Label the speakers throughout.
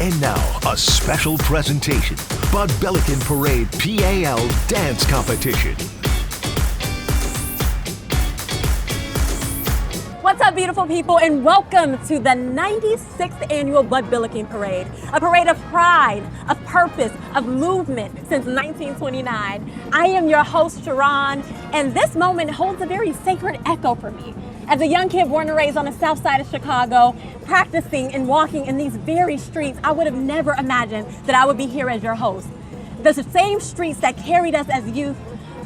Speaker 1: And now, a special presentation, Bud Billiken Parade PAL Dance Competition.
Speaker 2: What's up, beautiful people, and welcome to the 96th annual Bud Billiken Parade, a parade of pride, of purpose, of movement since 1929. I am your host, Sharaun, and this moment holds a very sacred echo for me. As a young kid born and raised on the south side of Chicago, practicing and walking in these very streets, I would have never imagined that I would be here as your host. The same streets that carried us as youth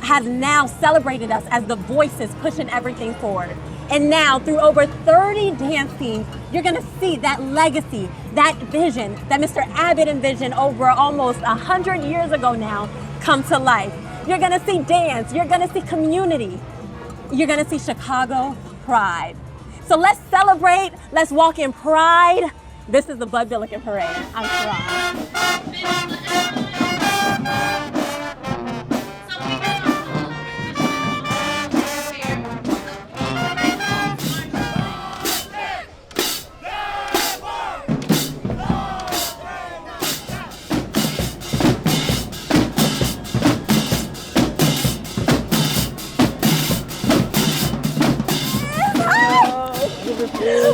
Speaker 2: has now celebrated us as the voices pushing everything forward. And now, through over 30 dance teams, you're gonna see that legacy, that vision that Mr. Abbott envisioned over almost 100 years ago now come to life. You're gonna see dance, you're gonna see community, you're gonna see Chicago pride. So let's celebrate, let's walk in pride. This is the Bud Billiken Parade. I'm Sharaun.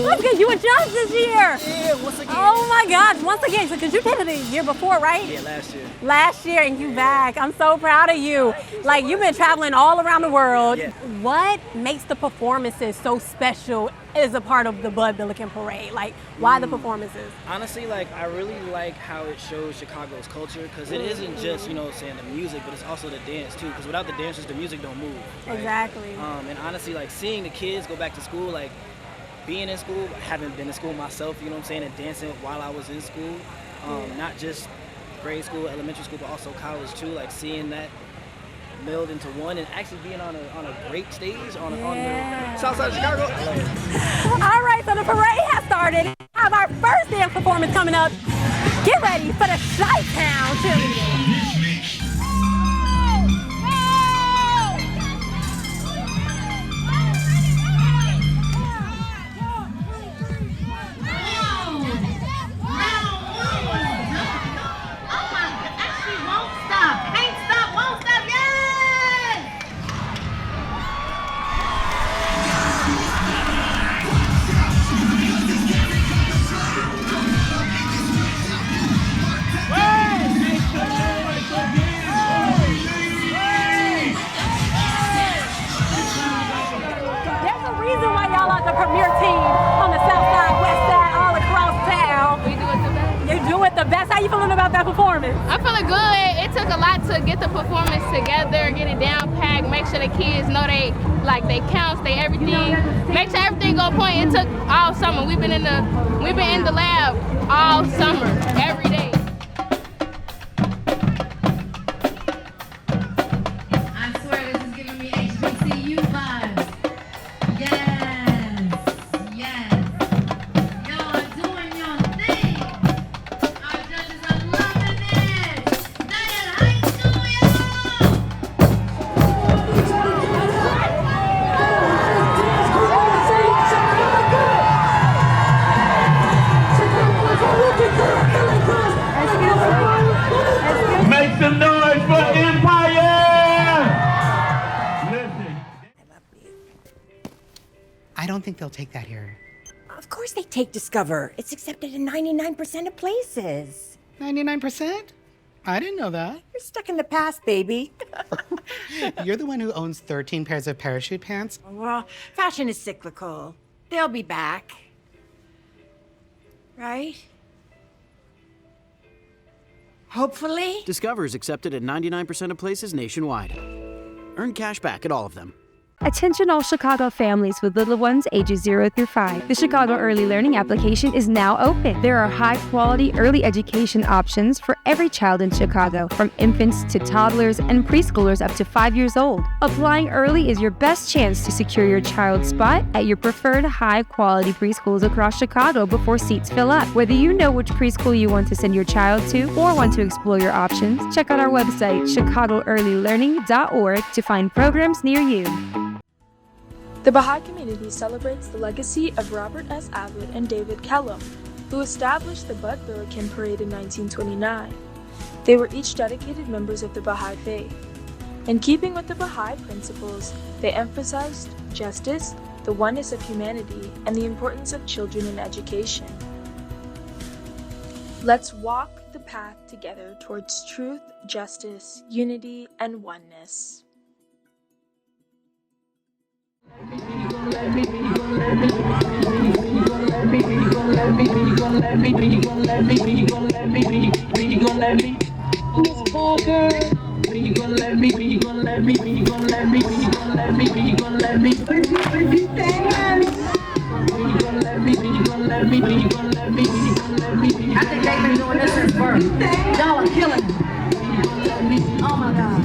Speaker 2: What's good? You and Josh this year?
Speaker 3: Yeah, once again.
Speaker 2: Oh my gosh, once again. So, because you did it the year before, right?
Speaker 3: Yeah, last year.
Speaker 2: Last year, and you back. I'm so proud of you. Like, you've been traveling all around the world.
Speaker 3: Yeah.
Speaker 2: What makes the performances so special as a part of the Bud Billiken Parade? Like, why the performances?
Speaker 3: Honestly, like, I really like how it shows Chicago's culture, because it isn't just, saying the music, but it's also the dance, too, because without the dancers, the music don't move. Right?
Speaker 2: Exactly.
Speaker 3: And honestly, like, seeing the kids go back to school, like, being in school, I haven't been in school myself, and dancing while I was in school, not just grade school, elementary school, but also college too, like seeing that meld into one and actually being on a great stage on the south side of Chicago. I love it.
Speaker 2: All right, so the parade has started. We have our first dance performance coming up. Get ready for the Chi-Town Cheerleading. The premier team on the south side, west side, all across town.
Speaker 4: We do it the best.
Speaker 2: You do it the best. How you feeling about that performance?
Speaker 4: I'm feeling good. It took a lot to get the performance together, get it down packed, make sure the kids know they counts, they everything. Make sure everything go point. It took all summer. We've been in the lab all summer, every day.
Speaker 5: I swear this is giving me HBCU vibes. Yes. Y'all are doing your thing. Our judges are loving it. Dyett, how you doing?
Speaker 6: Make some noise for Empire! Listen.
Speaker 7: I don't think they'll take that here.
Speaker 8: Of course they take Discover. It's accepted in 99% of places.
Speaker 7: 99%? I didn't know that.
Speaker 8: You're stuck in the past, baby.
Speaker 7: You're the one who owns 13 pairs of parachute pants?
Speaker 8: Well, fashion is cyclical. They'll be back. Right? Hopefully.
Speaker 9: Discover is accepted at 99% of places nationwide. Earn cash back at all of them.
Speaker 10: Attention all Chicago families with little ones ages 0 through 5. The Chicago Early Learning application is now open. There are high-quality early education options for every child in Chicago, from infants to toddlers and preschoolers up to 5 years old. Applying early is your best chance to secure your child's spot at your preferred high-quality preschools across Chicago before seats fill up. Whether you know which preschool you want to send your child to or want to explore your options, check out our website, chicagoearlylearning.org, to find programs near you.
Speaker 11: The Baha'i community celebrates the legacy of Robert S. Abbott and David Kellum, who established the Bud Billiken Parade in 1929. They were each dedicated members of the Baha'i Faith. In keeping with the Baha'i principles, they emphasized justice, the oneness of humanity, and the importance of children in education. Let's walk the path together towards truth, justice, unity, and oneness.
Speaker 5: I think they've been doing this since birth. Y'all are killing me. Oh my God.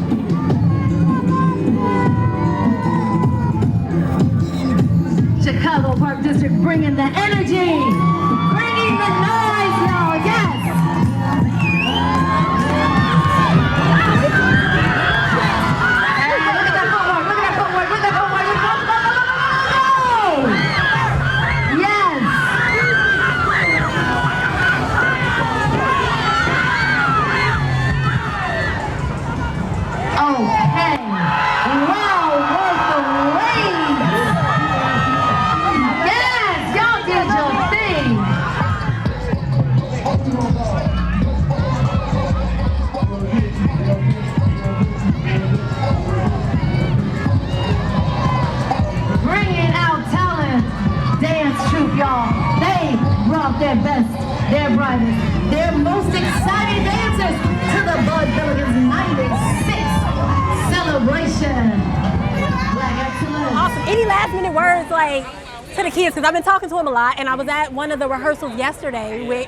Speaker 5: Chicago Park District bringing the energy, bringing the noise, y'all. Yes. Hey, look at that footwork. Look at that footwork. Look at that footwork. Go, go, go, go, go, go. Yes. Okay. Wow, worth the wait. Yes, y'all did your thing. Bringing out talent. Dance troupe, y'all. They brought their best, their brightest, their most exciting dancers to the Bud Billiken's 96th celebration. Black excellence.
Speaker 2: Awesome. Any last minute words like to the kids? Because I've been talking to them a lot, and I was at one of the rehearsals yesterday with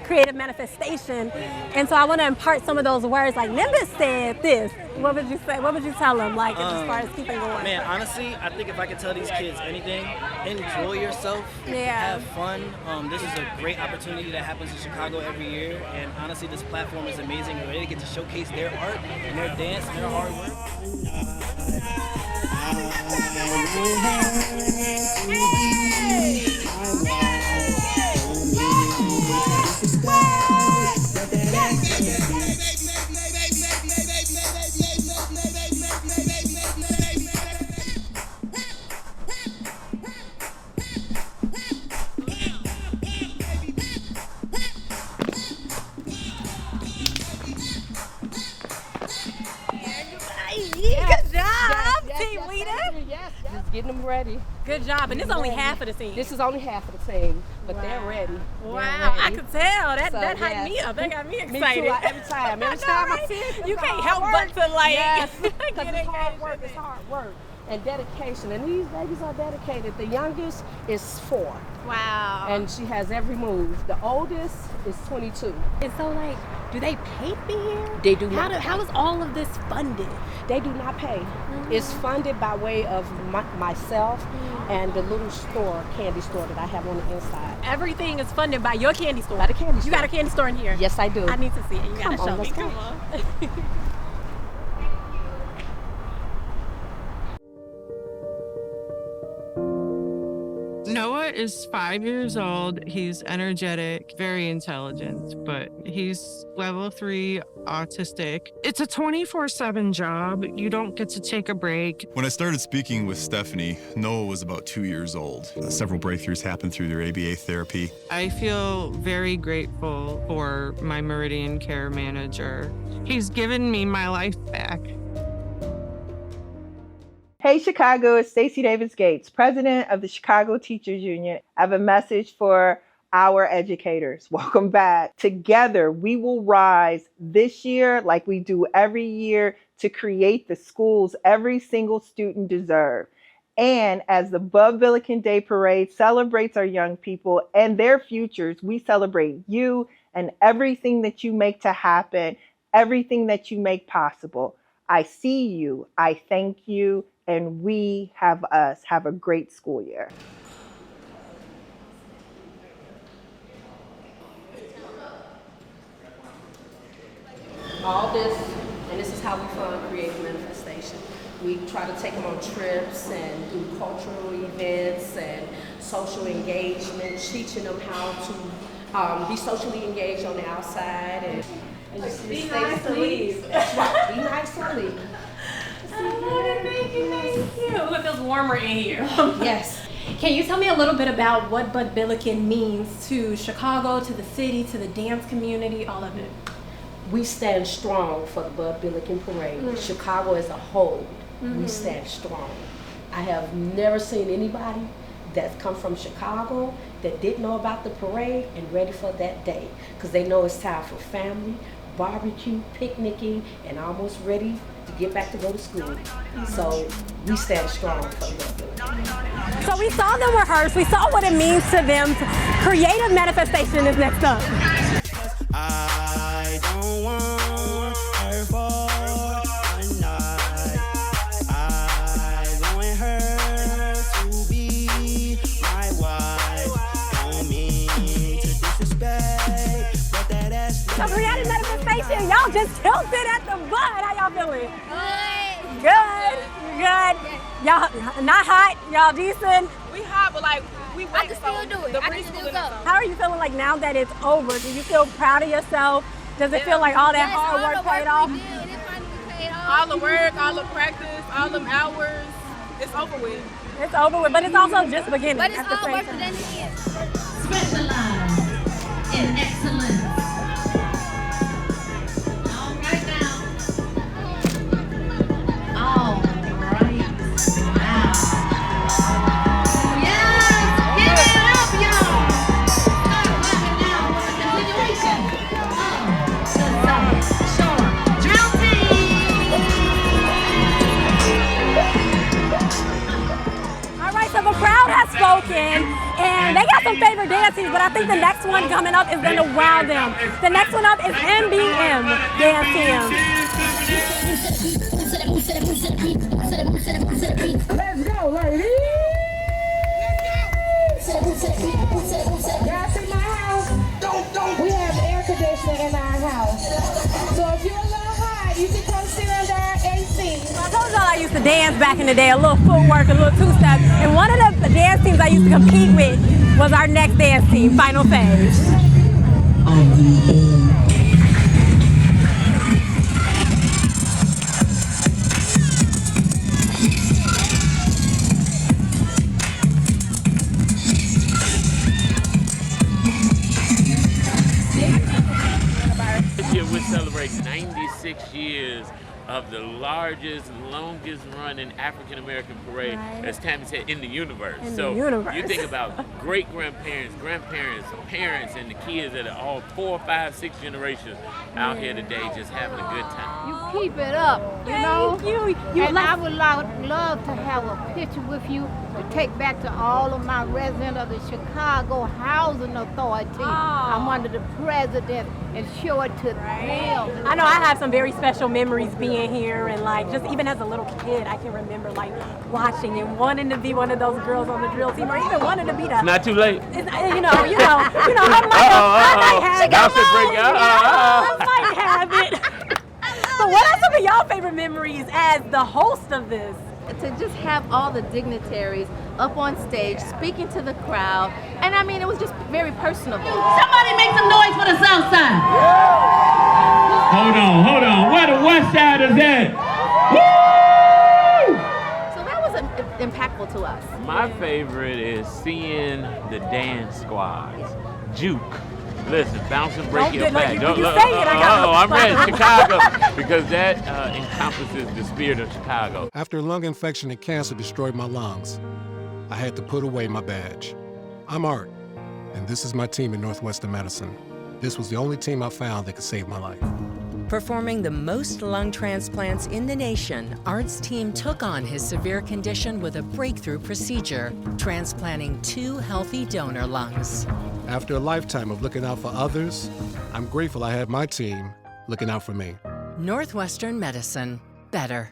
Speaker 2: Creative Manifestation, and so I want to impart some of those words. Like Nimbus said this. What would you say? What would you tell them? Like as far as keeping going.
Speaker 3: Man, honestly, I think if I could tell these kids anything, enjoy yourself.
Speaker 2: Yeah.
Speaker 3: Have fun. This is a great opportunity that happens in Chicago every year, and honestly, this platform is amazing. Where they get to showcase their art and their dance and their hard work.
Speaker 2: Good job, team leader.
Speaker 12: Yes, just getting them ready.
Speaker 2: Good job. And this is only half of the scene.
Speaker 12: This is only half of the team, but they're ready.
Speaker 2: Wow, I could tell. That hyped me up. That got me excited.
Speaker 12: Me too. Every time I see it,
Speaker 2: you can't help but to like
Speaker 12: yes.
Speaker 2: get
Speaker 12: It's hard work. It's hard work and dedication. And these babies are dedicated. The youngest is 4.
Speaker 2: Wow.
Speaker 12: And she has every move. The oldest is 22.
Speaker 2: And so, like, do they pay to be here?
Speaker 12: They do not.
Speaker 2: How is all of this funded?
Speaker 12: They do not pay. It's funded by way of myself and the little store, candy store that I have on the inside.
Speaker 2: Everything is funded by your candy store.
Speaker 12: By the candy store.
Speaker 2: You got a candy store in here?
Speaker 12: Yes, I do.
Speaker 2: I need to see it. You gotta show me.
Speaker 12: Come on.
Speaker 13: Noah is 5 years old. He's energetic, very intelligent, but he's level 3 autistic. It's a 24/7 job. You don't get to take a break.
Speaker 14: When I started speaking with Stephanie, Noah was about 2 years old. Several breakthroughs happened through their ABA therapy.
Speaker 13: I feel very grateful for my Meridian Care manager. He's given me my life back.
Speaker 15: Hey Chicago, it's Stacey Davis Gates, president of the Chicago Teachers Union. I have a message for our educators. Welcome back. Together, we will rise this year like we do every year to create the schools every single student deserves. And as the Bud Billiken Day Parade celebrates our young people and their futures, we celebrate you and everything that you make to happen, everything that you make possible. I see you, I thank you, and we have us. Have a great school year.
Speaker 12: All this, and this is how we fund Creative Manifestation. We try to take them on trips and do cultural events and social engagement, teaching them how to Be socially engaged on the outside, and just
Speaker 2: Be
Speaker 12: stay
Speaker 2: nice to leave.
Speaker 12: That's right. Be nice to leave.
Speaker 2: Thank you. It feels warmer in here.
Speaker 12: Yes.
Speaker 2: Can you tell me a little bit about what Bud Billiken means to Chicago, to the city, to the dance community, all of it?
Speaker 12: We stand strong for the Bud Billiken Parade. Chicago as a whole, we stand strong. I have never seen anybody that's come from Chicago that didn't know about the parade and ready for that day, because they know it's time for family, barbecue, picnicking, and almost ready to get back to go to school. So we stand strong for the Bud Billiken.
Speaker 2: So we saw them rehearse. We saw what it means to them. Creative manifestation is next up.
Speaker 16: I don't want her for one night. I want her to be my wife. Don't mean to disrespect, but that ass.
Speaker 2: So creative manifestation, y'all just killed it at the Bud. How y'all feeling? Good. Good. Y'all not hot. Y'all decent.
Speaker 4: We hot, but like we wait.
Speaker 17: I can still do it. I can still go.
Speaker 2: How are you feeling like now that it's over? Do you feel proud of yourself? Does it feel like all that hard work paid off?
Speaker 4: All the work, all the practice, all them hours, it's over with.
Speaker 2: It's over with, but it's also just beginning.
Speaker 17: But it's
Speaker 2: at the
Speaker 17: all
Speaker 2: same
Speaker 17: worth
Speaker 2: time.
Speaker 17: it in the end.
Speaker 5: Specialize in excellence. All right now. All right now. Yes! Give it up, y'all! Start clapping now for the continuation of the South Shore Drill Team!
Speaker 2: All right, so the crowd has spoken, and they got some favorite dances, but I think the next one coming up is going to wow them. The next one up is MBM Dance Team.
Speaker 5: Let's go, ladies! Y'all see my house? We have air conditioning in our house. So if you're a little hot, you can come sit under our AC.
Speaker 2: I told y'all I used to dance back in the day, a little footwork, a little two-step, and one of the dance teams I used to compete with was our next dance team, Final Phase.
Speaker 18: This year we're celebrating 96 years of the largest, longest running African American parade, as Tammy said, in the universe. You think about great grandparents, grandparents, parents, and the kids that are all 4, 5, 6 generations out here today just having a good time.
Speaker 19: You keep it up, you know? And I would love to have a picture with you to take back to all of my residents of the Chicago Housing Authority. I'm under the president and show it to them.
Speaker 2: I know I have some very special memories being here, and like just even as a little kid, I can remember like watching and wanting to be one of those girls on the drill team, or even wanting to be the.
Speaker 18: It's not too late.
Speaker 2: You know, I might have it. I might have it. So what are some of y'all favorite memories as the host of this?
Speaker 20: To just have all the dignitaries up on stage speaking to the crowd, and I mean it was just very personable.
Speaker 5: Somebody make some noise for the South Side.
Speaker 6: Hold on. Where the West Side is at? Woo!
Speaker 20: So that was impactful to us.
Speaker 18: My favorite is seeing the dance squads. Juke. Listen, bounce and break your back. I'm ready, Chicago, because that encompasses the spirit of Chicago.
Speaker 21: After a lung infection and cancer destroyed my lungs, I had to put away my badge. I'm Art, and this is my team in Northwestern Medicine. This was the only team I found that could save my life.
Speaker 22: Performing the most lung transplants in the nation, Art's team took on his severe condition with a breakthrough procedure, transplanting 2 healthy donor lungs.
Speaker 21: After a lifetime of looking out for others, I'm grateful I had my team looking out for me.
Speaker 22: Northwestern Medicine. Better.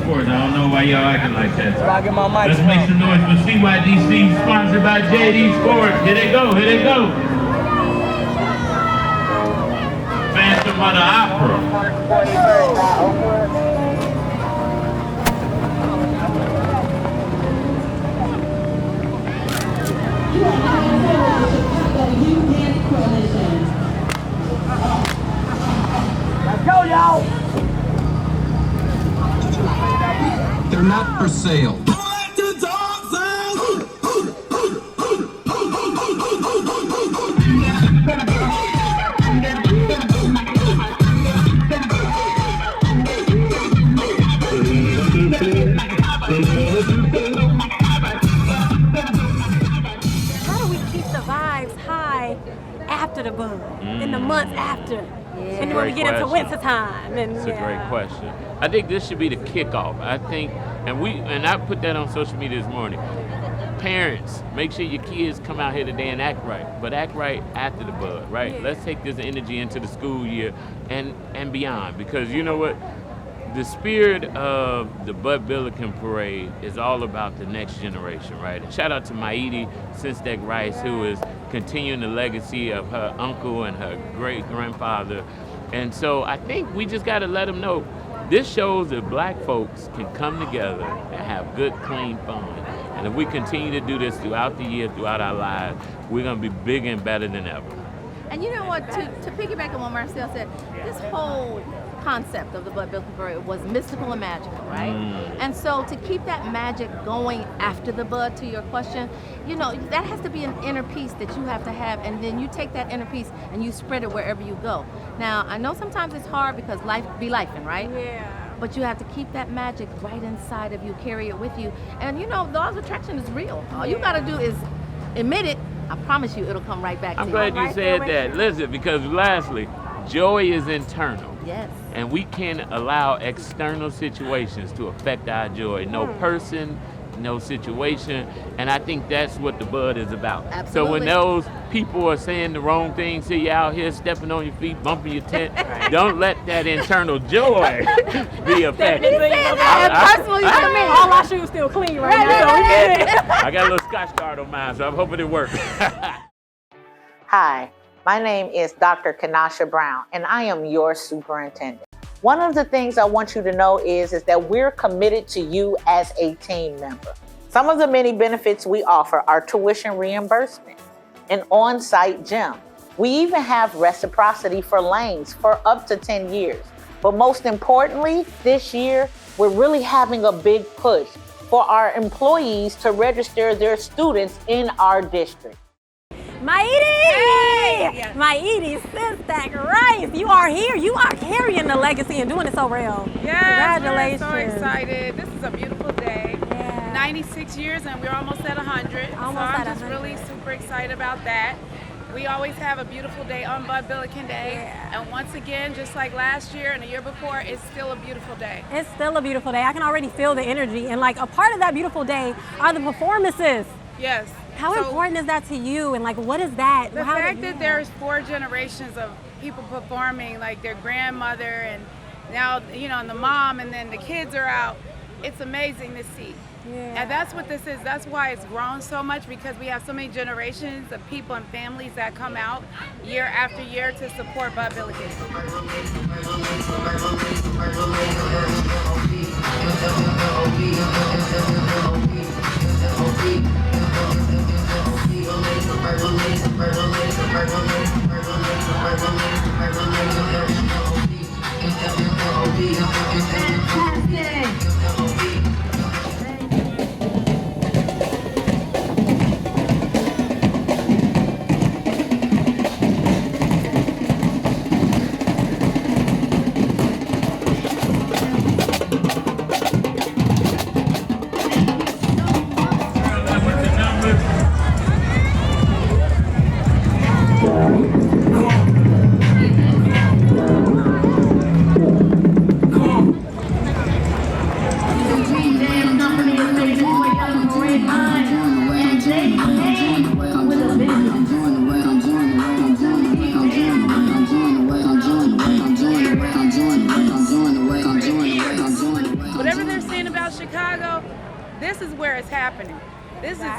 Speaker 6: sports. I don't know why y'all acting like that.
Speaker 16: I get my mic.
Speaker 6: Let's make some noise for CYDC, sponsored by JD Sports. Here they go, here they go. Phantom of the Opera.
Speaker 16: Let's go, y'all.
Speaker 1: They're not for sale.
Speaker 2: How do we keep the vibes high after the bug, in the months after? And then when we get into winter time. And,
Speaker 18: It's a great question. I think this should be the kickoff. I think, and I put that on social media this morning. Parents, make sure your kids come out here today and act right, but act right after the bud, right? Let's take this energy into the school year and beyond, because you know what? The spirit of the Bud Billiken Parade is all about the next generation, right? And shout out to Maiti Sinstek Rice, who is continuing the legacy of her uncle and her great-grandfather. And so I think we just got to let them know, this shows that black folks can come together and have good, clean fun. And if we continue to do this throughout the year, throughout our lives, we're going to be bigger and better than ever.
Speaker 20: And you know what, to piggyback on what Marcel said, this whole concept of the Bud Billiken Parade was mystical and magical, right? And so to keep that magic going after the bud, to your question, you know, that has to be an inner piece that you have to have, and then you take that inner piece and you spread it wherever you go. Now, I know sometimes it's hard because life be lifing, right? Yeah. But you have to keep that magic right inside of you, carry it with you. And you know, the law of attraction is real. All you gotta do is admit it. I promise you it'll come right back to you.
Speaker 18: I'm glad you said that. Listen, because lastly, joy is internal.
Speaker 20: Yes.
Speaker 18: And we can't allow external situations to affect our joy. No person, no situation. And I think that's what the Bud is about.
Speaker 20: Absolutely.
Speaker 18: So when those people are saying the wrong things to you out here, stepping on your feet, bumping your tent, don't let that internal joy be affected.
Speaker 2: Personally, all our shoes still clean right now. So we get it.
Speaker 18: I got a little Scotch Guard on mine, so I'm hoping it works.
Speaker 7: Hi, my name is Dr. Kanasha Brown, and I am your superintendent. One of the things I want you to know is that we're committed to you as a team member. Some of the many benefits we offer are tuition reimbursement, an on-site gym. We even have reciprocity for lanes for up to 10 years. But most importantly, this year, we're really having a big push for our employees to register their students in our district.
Speaker 2: Maiti! Hey! Maiti Sinstek Rice, you are here. You are carrying the legacy and doing it so real.
Speaker 23: Yes,
Speaker 2: Congratulations.
Speaker 23: we're so excited. This is a beautiful day.
Speaker 2: Yeah.
Speaker 23: 96 years and we're almost at 100. So I'm just really super excited about that. We always have a beautiful day on Bud Billiken Day. Yeah. And once again, just like last year and the year before, it's still a beautiful day.
Speaker 2: It's still a beautiful day. I can already feel the energy. And like a part of that beautiful day are the performances.
Speaker 23: Yes.
Speaker 2: How important is that to you? And like, what is that?
Speaker 23: The fact that there's 4 generations of people performing, like their grandmother and now, you know, and the mom, and then the kids are out. It's amazing to see. Yeah. And that's what this is. That's why it's grown so much, because we have so many generations of people and families that come out year after year to support Bud Billiken.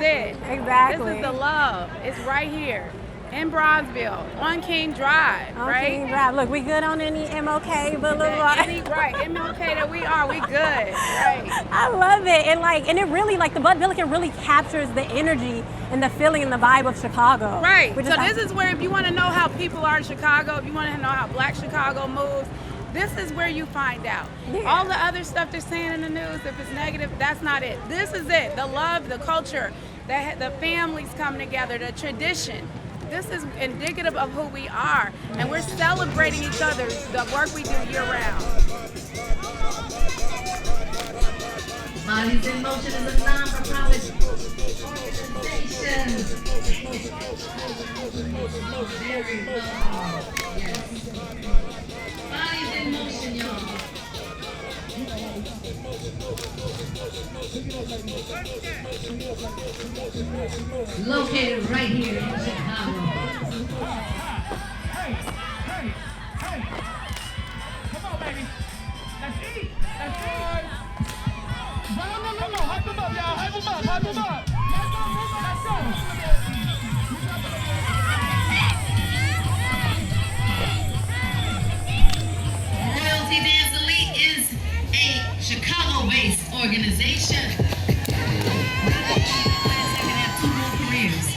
Speaker 23: it.
Speaker 2: Exactly.
Speaker 23: This is the love. It's right here in Bronzeville on King Drive,
Speaker 2: On
Speaker 23: right?
Speaker 2: King Drive. Look, we good on any MLK Boulevard.
Speaker 23: Right, MLK that we good, right?
Speaker 2: I love it, and it really, like, the Bud Billiken really captures the energy and the feeling and the vibe of Chicago.
Speaker 23: Right. So this is where, if you want to know how people are in Chicago, if you want to know how Black Chicago moves, this is where you find out.
Speaker 2: Yeah.
Speaker 23: All the other stuff they're saying in the news, if it's negative, that's not it. This is it. The love, the culture, the families come together, the tradition. This is indicative of who we are, and we're celebrating each other, the work we do year-round.
Speaker 5: Bodies in Motion is a non-profit organization. Very good. Yes. Bodies in Motion, y'all. Located right here in Chicago.
Speaker 16: Hey. Come on, baby. That's it. No. Hype them up, y'all. Hype them up. Let's go.
Speaker 5: Royalty Dance Elite is a Chicago-based organization. Have 2 more careers.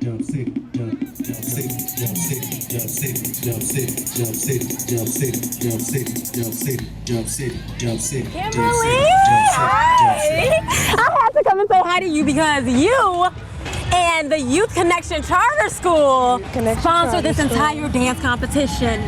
Speaker 8: Jump city.
Speaker 2: Can't believe I had to come and say hi to you because you and the Youth Connection Charter School sponsored this entire dance competition.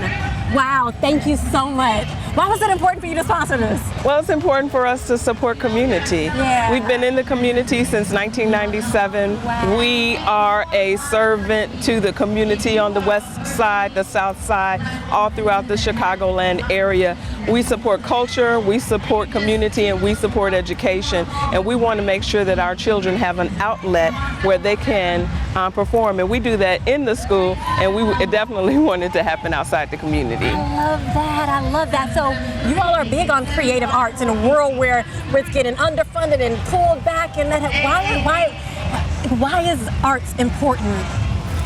Speaker 2: Wow, thank you so much. Why was it important for you to sponsor this?
Speaker 9: Well, it's important for us to support community.
Speaker 2: Yeah.
Speaker 9: We've been in the community since 1997.
Speaker 2: Wow.
Speaker 9: We are a servant to the community on the west side, the south side, all throughout the Chicagoland area. We support culture, we support community, and we support education. And we want to make sure that our children have an outlet where they can perform. And we do that in the school, and we definitely want it to happen outside the community.
Speaker 2: I love that. So you all are big on creative arts in a world where it's getting underfunded and pulled back. And that why is arts important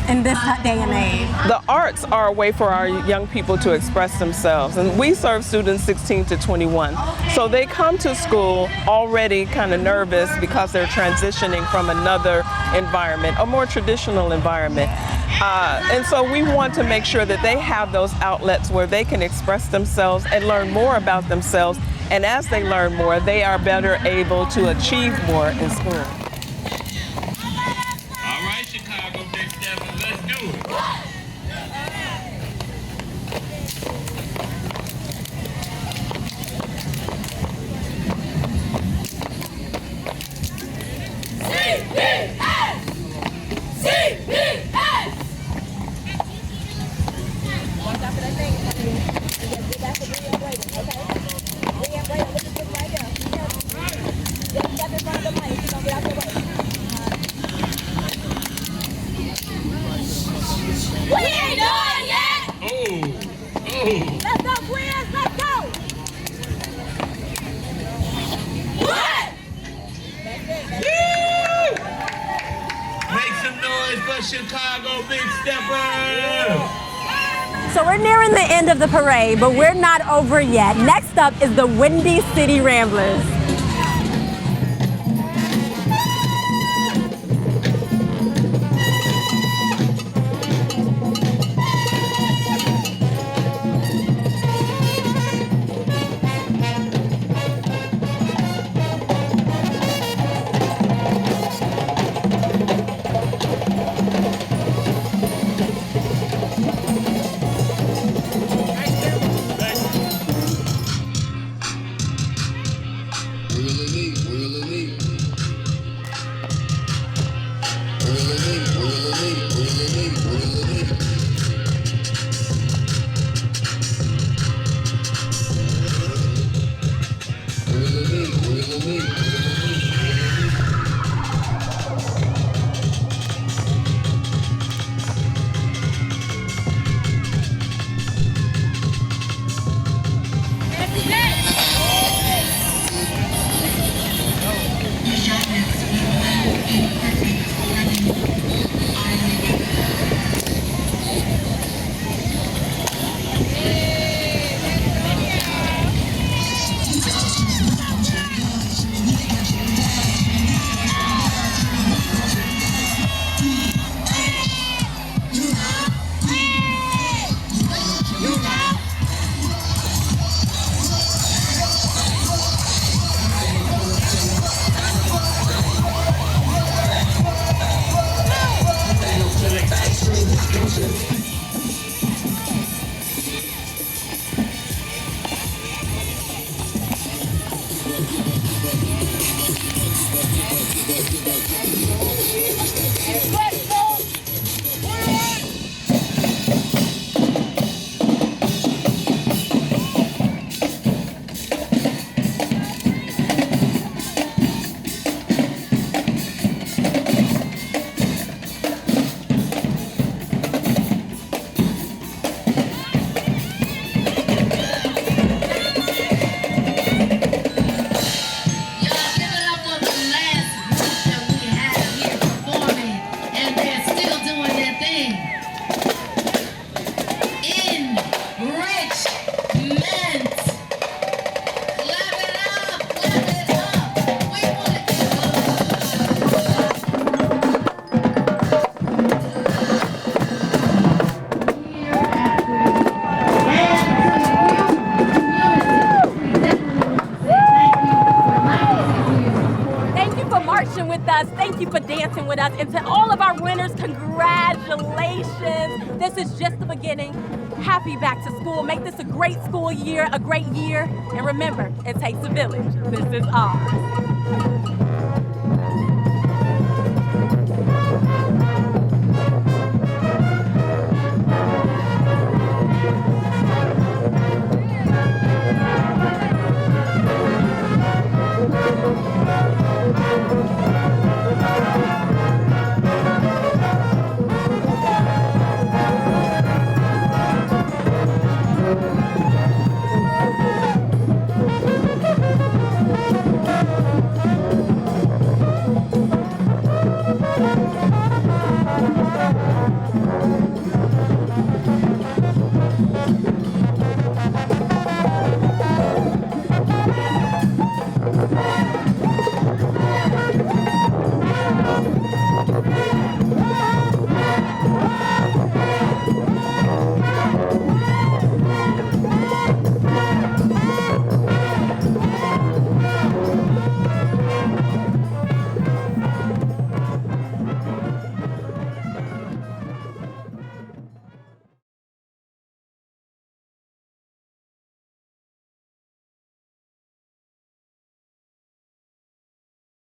Speaker 2: in this day and age?
Speaker 9: The arts are a way for our young people to express themselves, and we serve students 16 to 21. So they come to school already kind of nervous because they're transitioning from another environment, a more traditional environment. And so we want to make sure that they have those outlets where they can express themselves and learn more about themselves. And as they learn more, they are better able to achieve more in school.
Speaker 18: All right, Chicago, big steppers, let's do it.
Speaker 5: We ain't done yet!
Speaker 18: Let's
Speaker 5: go, Queens, let's go! What?
Speaker 18: Make some noise for Chicago, big steppers!
Speaker 2: So we're nearing the end of the parade, but we're not over yet. Next up is the Windy City Ramblers. Thank you for dancing with us. And to all of our winners, congratulations. This is just the beginning. Happy back to school. Make this a great school year, a great year. And remember, it takes a village. This is ours.